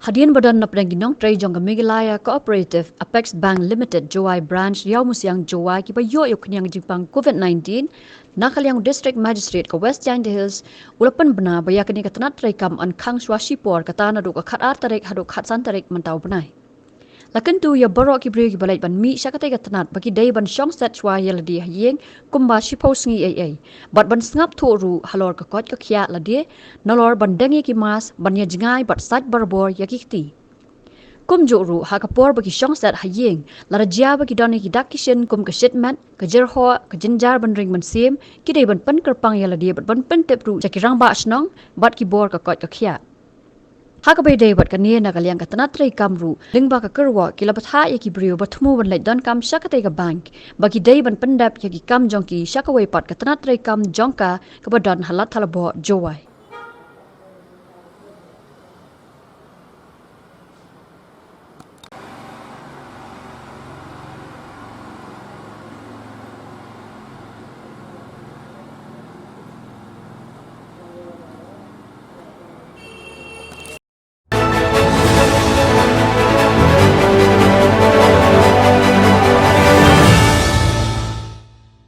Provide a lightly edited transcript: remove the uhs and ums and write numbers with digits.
Hadian badan na penginong tray jong Meghalaya Cooperative Apex Bank Limited Jowai branch yaw musyang Jowai kiba yo kanyang jingpang COVID-19 nakalyang district magistrate ka West Giant Hills ulapan bana baya kani ka tanat tray kam an khang swashipor katana do ka khatar tarik hadok khatsan tarik mantau banai. Lakan tu ya borok ki brio ki balai ban mi syakatai ka tanat bagi day ban shong set chwa ialade hayeng kumba shipo sngi ai bat ban sngap thu ru halor ka kot ka khya lade nalor ban dangi ki mas ban ya jingai bat sat barbor ya kikti kum jo ru ha ka por bagi shong set hayeng lara jia bagi doni ki dakishin kum ka shitmat ka jerho ka jinjar ban ring ban sim ki day ban pan kyrpang ialade bat ban pen tep ru jakirang ba snong bat ki bor ka kot ka khya Hakabai day bat kania nagalyang katanatray kamru lingba ka kerwa kilabatha yaki brio batmu ban leit don kam syakatay ka bank bagi day ban pendap yaki kam jongki syakaway pat katanatray kam jongka kabadon halat halabo Jowai.